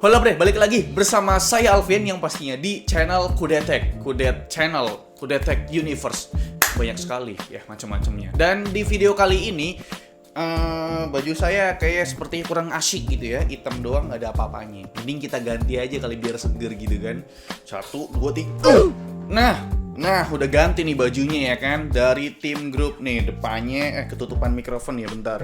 Halo bre, balik lagi bersama saya Alvin yang pastinya di channel Kudetek Channel, Kudetek Universe. Banyak sekali ya macam-macamnya. Dan di video kali ini baju saya kayak sepertinya kurang asyik gitu ya. Hitam doang, gak ada apa-apanya. Mending kita ganti aja kali biar seger gitu kan. 1, 2, 3. Nah, udah ganti nih bajunya ya kan. Dari tim grup nih, depannya ketutupan mikrofon ya bentar.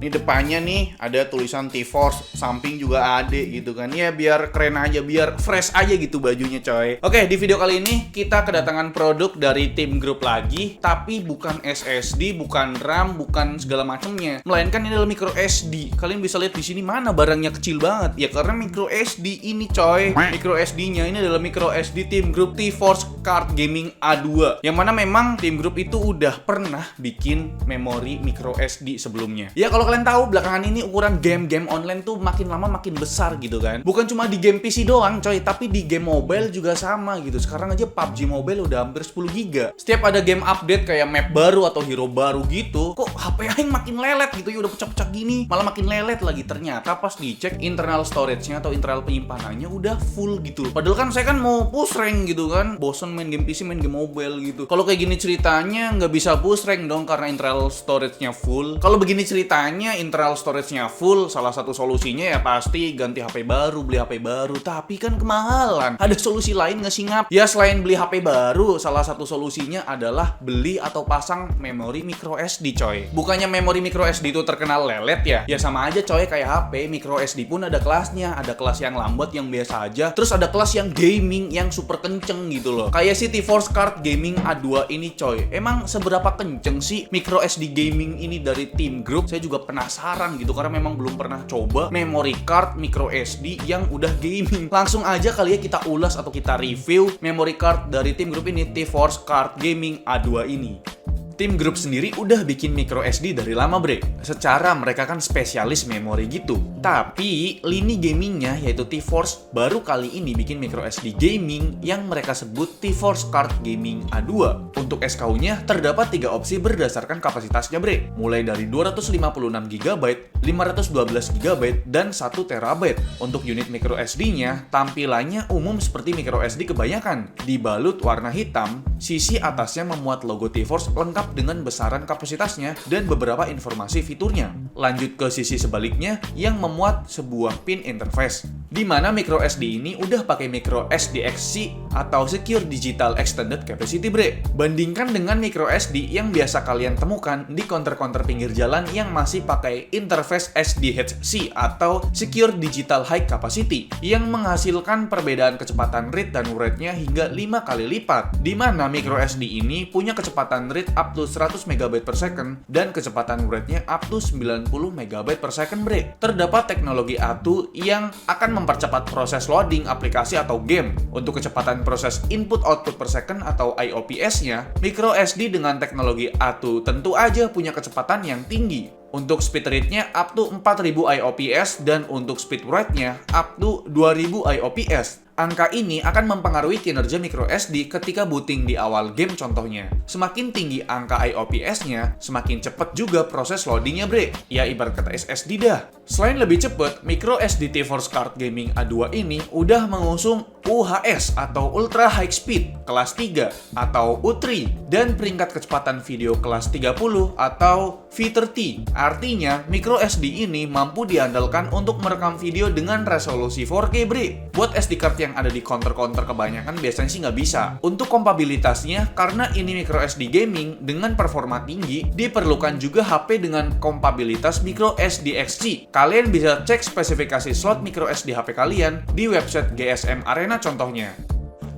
Ini depannya nih ada tulisan T-Force, samping juga ada gitu kan. Ya biar keren aja, biar fresh aja gitu bajunya coy. Oke, di video kali ini kita kedatangan produk dari tim grup lagi, tapi bukan SSD, bukan RAM, bukan segala macamnya. Melainkan ini adalah micro SD. Kalian bisa lihat di sini mana barangnya kecil banget. Ya karena micro SD ini coy. Micro SD-nya ini adalah micro SD tim grup T-Force Card Gaming A2. Yang mana memang tim grup itu udah pernah bikin memori micro SD sebelumnya. Ya kalau kalian tahu belakangan ini ukuran game-game online tuh makin lama makin besar gitu kan. Bukan cuma di game PC doang coy, tapi di game mobile juga sama gitu. Sekarang aja PUBG Mobile udah hampir 10 GB. Setiap ada game update kayak map baru atau hero baru gitu, kok HP aing makin lelet gitu ya, udah pecah-pecah gini, malah makin lelet lagi. Ternyata pas dicek internal storage-nya atau internal penyimpanannya udah full gitu. Padahal kan saya kan mau push rank gitu kan, bosen main game PC, main game mobile gitu. Kalau kayak gini ceritanya nggak bisa push rank dong karena internal storage-nya full. Kalau begini ceritanya internal storage-nya full, salah satu solusinya ya pasti ganti HP baru, beli HP baru. Tapi kan kemahalan. Ada solusi lain nggak sih ngap? Ya selain beli HP baru, salah satu solusinya adalah beli atau pasang memori micro SD coy. Bukannya memori micro SD itu terkenal lelet ya? Ya sama aja coy kayak HP, micro SD pun ada kelasnya. Ada kelas yang lambat, yang biasa aja. Terus ada kelas yang gaming, yang super kenceng gitu loh. Kayak si T-Force Card Gaming A2 ini coy. Emang seberapa kenceng sih micro SD gaming ini dari tim grup? Saya juga penasaran gitu karena memang belum pernah coba memory card micro SD yang udah gaming. Langsung aja kali ya kita ulas atau kita review memory card dari tim grup ini, T-Force Card Gaming A2 ini. Tim grup sendiri udah bikin micro SD dari lama bre. Secara mereka kan spesialis memori gitu. Tapi lini gamingnya yaitu T-Force baru kali ini bikin micro SD gaming yang mereka sebut T-Force Card Gaming A2. Untuk SKU-nya terdapat 3 opsi berdasarkan kapasitasnya bre. Mulai dari 256GB, 512GB, dan 1TB. Untuk unit micro SD-nya tampilannya umum seperti micro SD kebanyakan. Dibalut warna hitam, sisi atasnya memuat logo T-Force lengkap dengan besaran kapasitasnya dan beberapa informasi fiturnya. Lanjut ke sisi sebaliknya yang memuat sebuah pin interface, di mana micro SD ini udah pakai micro SDXC atau Secure Digital Extended Capacity bre. Bandingkan dengan micro SD yang biasa kalian temukan di counter-counter pinggir jalan yang masih pakai interface SDHC atau Secure Digital High Capacity yang menghasilkan perbedaan kecepatan read dan write-nya hingga 5 kali lipat, di mana micro SD ini punya kecepatan read up to 100 MB per second dan kecepatan write-nya up to 90 MB per second bre. Terdapat teknologi A2 yang akan mempercepat proses loading aplikasi atau game. Untuk kecepatan proses input output per second atau IOPS-nya, micro SD dengan teknologi A2 tentu aja punya kecepatan yang tinggi. Untuk speed read-nya up to 4000 IOPS dan untuk speed write-nya up to 2000 IOPS. Angka ini akan mempengaruhi kinerja micro SD ketika booting di awal game contohnya. Semakin tinggi angka IOPS-nya, semakin cepat juga proses loadingnya bre. Ya ibarat kata SSD dah. Selain lebih cepat, micro SD T-Force Card Gaming A2 ini udah mengusung UHS atau Ultra High Speed kelas 3 atau U3 dan peringkat kecepatan video kelas 30 atau V30. Artinya, micro SD ini mampu diandalkan untuk merekam video dengan resolusi 4K bre. Buat SD card yang ada di counter-counter kebanyakan biasanya sih nggak bisa. Untuk kompabilitasnya, karena ini micro SD gaming dengan performa tinggi, diperlukan juga HP dengan kompabilitas micro SDXC. Kalian bisa cek spesifikasi slot micro SD HP kalian di website GSM Arena contohnya.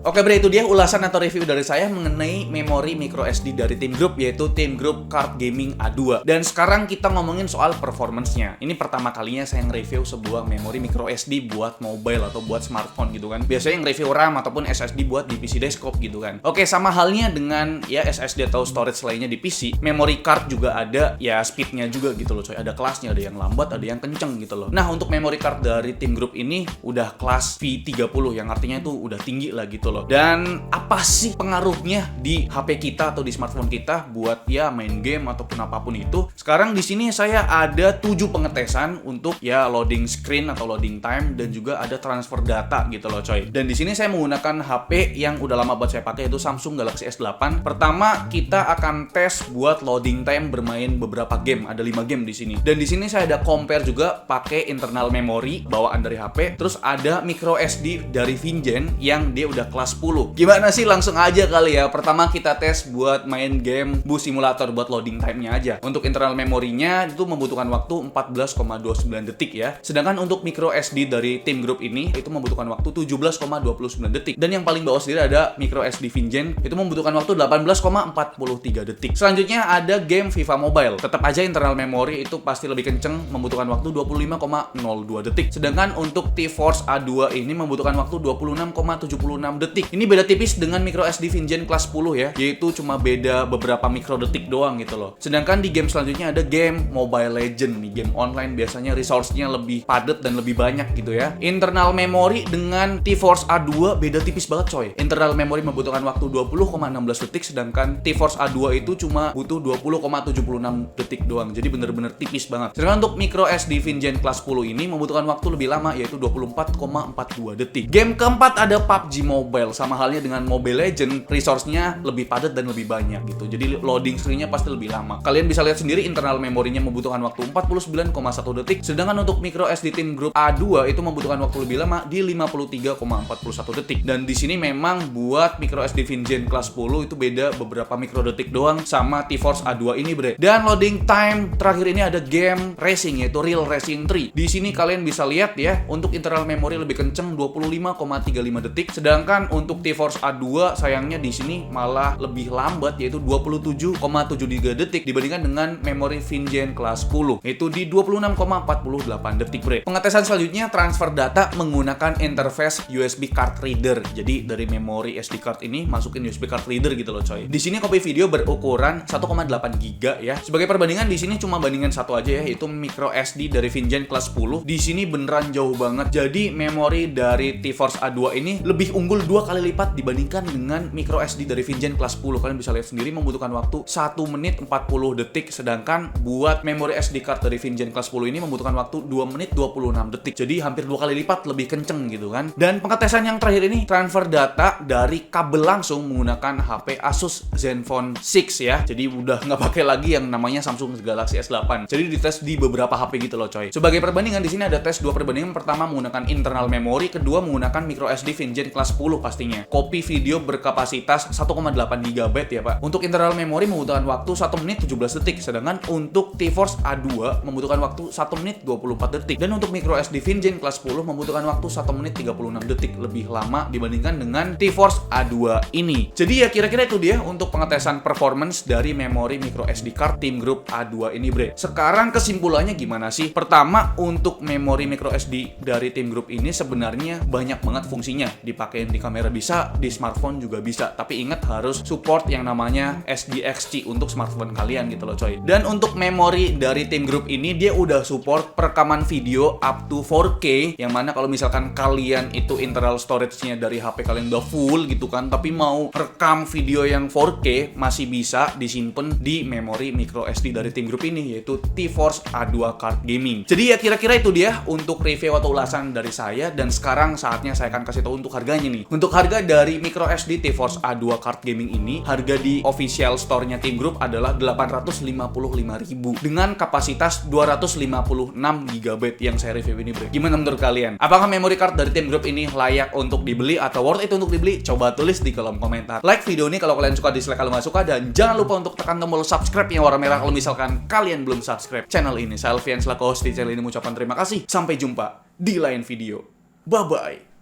Oke bre, itu dia ulasan atau review dari saya mengenai memori micro SD dari tim grup, yaitu tim grup Card Gaming A2. Dan sekarang kita ngomongin soal performance-nya. Ini pertama kalinya saya nge-review sebuah memori micro SD buat mobile atau buat smartphone gitu kan. Biasanya nge-review RAM ataupun SSD buat di PC desktop gitu kan. Oke, sama halnya dengan ya SSD atau storage lainnya di PC, memory card juga ada ya speed-nya juga gitu loh coy. Ada kelasnya, ada yang lambat, ada yang kenceng gitu loh. Nah, untuk memory card dari tim grup ini udah kelas V30 yang artinya itu udah tinggi lah gitu loh. Dan apa sih pengaruhnya di HP kita atau di smartphone kita buat ya main game ataupun apapun itu? Sekarang di sini saya ada 7 pengetesan untuk ya loading screen atau loading time dan juga ada transfer data gitu loh coy. Dan di sini saya menggunakan HP yang udah lama buat saya pakai, yaitu Samsung Galaxy S8. Pertama kita akan tes buat loading time bermain beberapa game, ada 5 game di sini. Dan di sini saya ada compare juga pakai internal memory bawaan dari HP, terus ada micro SD dari Vinjen yang dia udah kelas 10. Gimana sih, langsung aja kali ya. Pertama kita tes buat main game Bus Simulator buat loading time-nya aja. Untuk internal memorinya itu membutuhkan waktu 14,29 detik ya. Sedangkan untuk micro SD dari Team Group ini itu membutuhkan waktu 17,29 detik. Dan yang paling bawah sendiri ada micro SD Vinjen, itu membutuhkan waktu 18,43 detik. Selanjutnya ada game FIFA Mobile. Tetap aja internal memory itu pasti lebih kenceng, membutuhkan waktu 25,02 detik. Sedangkan untuk T-Force A2 ini membutuhkan waktu 26,76 detik. Ini beda tipis dengan micro SD Vinjen kelas 10 ya, yaitu cuma beda beberapa mikro detik doang gitu loh. Sedangkan di game selanjutnya ada game Mobile Legend nih, game online biasanya resource-nya lebih padat dan lebih banyak gitu ya. Internal memory dengan T-Force A2 beda tipis banget coy. Internal memory membutuhkan waktu 20,16 detik, sedangkan T-Force A2 itu cuma butuh 20,76 detik doang. Jadi bener-bener tipis banget. Sedangkan untuk micro SD Vinjen kelas 10 ini membutuhkan waktu lebih lama, yaitu 24,42 detik. Game keempat ada PUBG Mobile. Sama halnya dengan Mobile Legend, resource-nya lebih padat dan lebih banyak gitu. Jadi loading screen-nya pasti lebih lama. Kalian bisa lihat sendiri internal memorinya membutuhkan waktu 49,1 detik. Sedangkan untuk micro SD Team Group A2 itu membutuhkan waktu lebih lama di 53,41 detik. Dan di sini memang buat micro SD Vinjen kelas 10 itu beda beberapa mikro detik doang sama T-Force A2 ini bre. Dan loading time terakhir ini ada game racing, yaitu Real Racing 3. Di sini kalian bisa lihat ya, untuk internal memori lebih kenceng 25,35 detik. Sedangkan untuk T-Force A2 sayangnya di sini malah lebih lambat, yaitu 27,73 detik dibandingkan dengan memori Vinjen kelas 10, yaitu di 26,48 detik bre. Pengetesan selanjutnya transfer data menggunakan interface USB card reader. Jadi dari memori SD card ini masukin USB card reader gitu loh coy. Di sini copy video berukuran 1,8 GB ya. Sebagai perbandingan di sini cuma bandingan satu aja ya, yaitu micro SD dari Vinjen kelas 10. Di sini beneran jauh banget. Jadi memori dari T-Force A2 ini lebih unggul 2 kali lipat dibandingkan dengan micro SD dari Vinjen kelas 10. Kalian bisa lihat sendiri membutuhkan waktu 1 menit 40 detik, sedangkan buat memori SD card dari Vinjen kelas 10 ini membutuhkan waktu 2 menit 26 detik. Jadi hampir 2 kali lipat lebih kenceng gitu kan. Dan pengetesan yang terakhir ini transfer data dari kabel langsung menggunakan HP Asus Zenfone 6 ya. Jadi udah nggak pakai lagi yang namanya Samsung Galaxy S8. Jadi dites di beberapa HP gitu loh coy. Sebagai perbandingan di sini ada tes 2 perbandingan. Pertama menggunakan internal memory, kedua menggunakan micro SD Vinjen kelas 10 pastinya. Copy video berkapasitas 1,8 GB ya Pak. Untuk internal memory membutuhkan waktu 1 menit 17 detik, sedangkan untuk T-Force A2 membutuhkan waktu 1 menit 24 detik. Dan untuk micro SD Vinjen kelas 10 membutuhkan waktu 1 menit 36 detik, lebih lama dibandingkan dengan T-Force A2 ini. Jadi ya kira-kira itu dia untuk pengetesan performance dari memori micro SD card Team Group A2 ini bre. Sekarang kesimpulannya gimana sih? Pertama, untuk memori micro SD dari Team Group ini sebenarnya banyak banget fungsinya. Dipakein di kamera bisa, di smartphone juga bisa. Tapi ingat harus support yang namanya SDXC untuk smartphone kalian gitu loh coy. Dan untuk memori dari Team Group ini dia udah support perekaman video up to 4K, yang mana kalau misalkan kalian itu internal storage-nya dari HP kalian udah full gitu kan, tapi mau rekam video yang 4K masih bisa disimpan di memori micro SD dari Team Group ini, yaitu T-Force A2 Card Gaming. Jadi ya kira-kira itu dia untuk review atau ulasan dari saya. Dan sekarang saatnya saya akan kasih tahu untuk harganya nih. Untuk harga dari micro SD T-Force A2 Card Gaming ini, harga di official store-nya Team Group adalah 855.000 dengan kapasitas 256 GB yang saya review ini bre. Gimana menurut kalian? Apakah memory card dari Team Group ini layak untuk dibeli atau worth it untuk dibeli? Coba tulis di kolom komentar. Like video ini kalau kalian suka, dislike kalau nggak suka, dan jangan lupa untuk tekan tombol subscribe yang warna merah kalau misalkan kalian belum subscribe channel ini. Saya Alfian selaku host di channel ini mengucapkan terima kasih. Sampai jumpa di lain video. Bye bye.